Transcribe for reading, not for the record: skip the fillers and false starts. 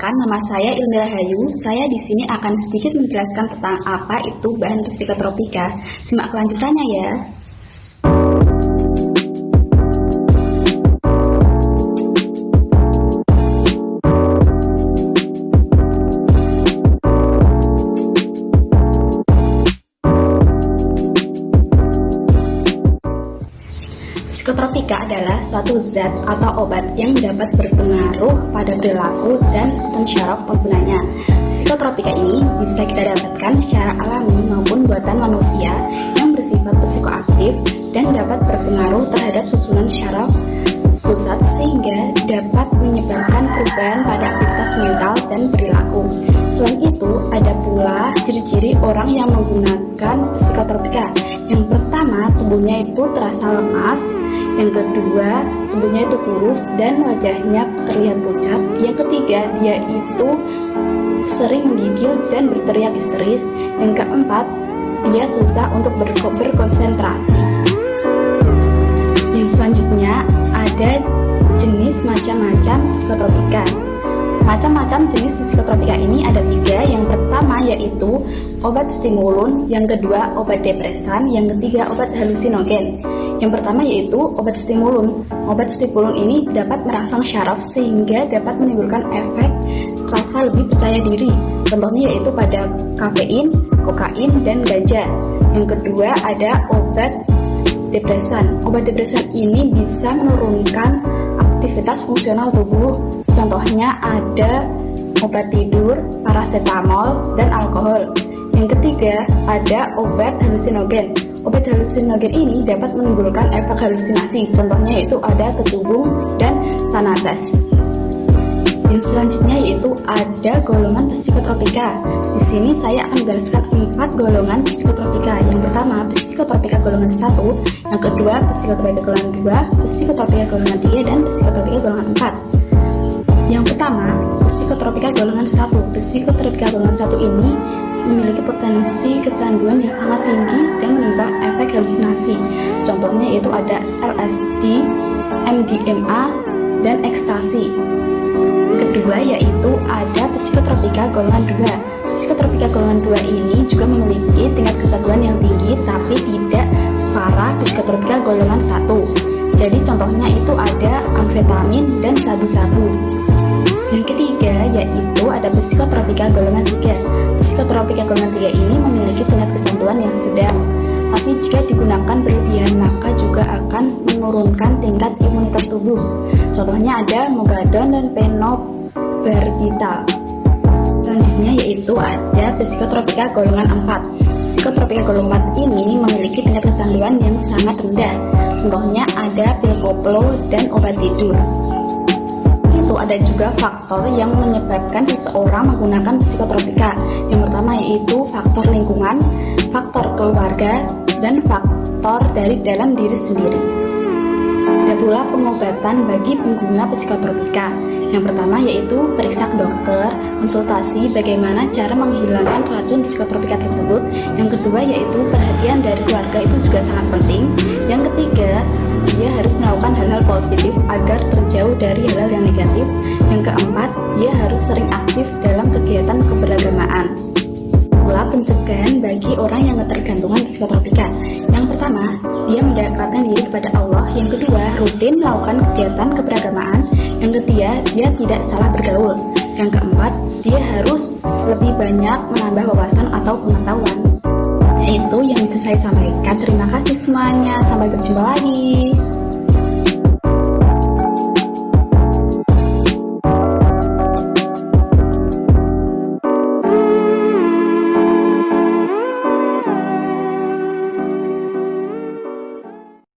Perkenalkan, nama saya Ilmi Rahayu. Saya di sini akan sedikit menjelaskan tentang apa itu bahan psikotropika. Simak kelanjutannya ya. Psikotropika adalah suatu zat atau obat yang dapat berpengaruh pada perilaku dan sistem syaraf penggunanya. Psikotropika ini bisa kita dapatkan secara alami maupun buatan manusia yang bersifat psikoaktif dan dapat berpengaruh terhadap susunan syaraf pusat sehingga dapat menyebabkan perubahan pada aktivitas mental dan perilaku. Selain itu, ada pula ciri-ciri orang yang menggunakan psikotropika. Yang pertama, tubuhnya itu terasa lemas. Yang kedua, tubuhnya itu kurus dan wajahnya terlihat pucat. Yang ketiga, dia itu sering menggigil dan berteriak histeris. Yang keempat, dia susah untuk berkonsentrasi. Yang selanjutnya, ada jenis macam-macam psikotropika. Macam-macam jenis psikotropika ini ada 3. Yang pertama yaitu obat stimulun, yang kedua obat depresan, yang ketiga obat halusinogen. Yang pertama yaitu obat stimulun. Obat stimulun ini dapat merangsang syaraf sehingga dapat menimbulkan efek rasa lebih percaya diri. Contohnya yaitu pada kafein, kokain, dan ganja. Yang kedua ada obat depresan. Obat depresan ini bisa menurunkan aktivitas fungsional tubuh. Contohnya ada obat tidur, paracetamol, dan alkohol. Yang ketiga ada obat halusinogen. Obat halusinogen ini dapat menimbulkan efek halusinasi. Contohnya yaitu ada kecubung dan cannabis. Yang selanjutnya yaitu ada golongan psikotropika. Di sini saya akan menjelaskan 4 golongan psikotropika. Yang pertama, psikotropika golongan 1, yang kedua, psikotropika golongan 2, psikotropika golongan 3, dan psikotropika golongan 4. Yang pertama, psikotropika golongan 1. Psikotropika golongan 1 ini memiliki potensi kecanduan yang sangat tinggi dan menimbulkan efek halusinasi. Contohnya yaitu ada LSD, MDMA, dan ekstasi. Kedua yaitu ada psikotropika golongan 2. Psikotropika golongan 2 ini juga memiliki tingkat kecanduan yang tinggi tapi tidak separah psikotropika golongan 1. Jadi contohnya itu ada amfetamin dan sabu-sabu. Yang ketiga yaitu ada psikotropika golongan 3. Psikotropika golongan 3 ini memiliki tingkat kecanduan yang sedang. Tapi jika digunakan berlebihan maka juga akan menurunkan tingkat imunitas tubuh. Contohnya ada mogadon dan phenobarbital. Selanjutnya yaitu ada psikotropika golongan 4. Psikotropika golongan 4 ini memiliki tingkat kecanduan yang sangat rendah. Contohnya ada pil koplo dan obat tidur. Itu ada juga faktor yang menyebabkan seseorang menggunakan psikotropika. Yang pertama yaitu faktor lingkungan, faktor keluarga, dan faktor dari dalam diri sendiri. Ada pula pengobatan bagi pengguna psikotropika. Yang pertama yaitu periksa ke dokter, konsultasi bagaimana cara menghilangkan racun psikotropika tersebut. Yang kedua yaitu perhatian dari keluarga itu juga sangat penting. Yang ketiga, dia harus melakukan hal-hal positif agar terjauh dari hal-hal yang negatif. Yang keempat, dia harus sering aktif dalam kegiatan keberagamaan. Pula pencegahan bagi orang yang ketergantungan psikotropika. Yang pertama, dia mendekatkan diri kepada Allah. Yang kedua, rutin melakukan kegiatan keberagamaan. Yang ketiga, dia tidak salah bergaul. Yang keempat, dia harus lebih banyak menambah wawasan atau pengetahuan. Itu yang bisa saya sampaikan. Terima kasih semuanya. Sampai berjumpa lagi.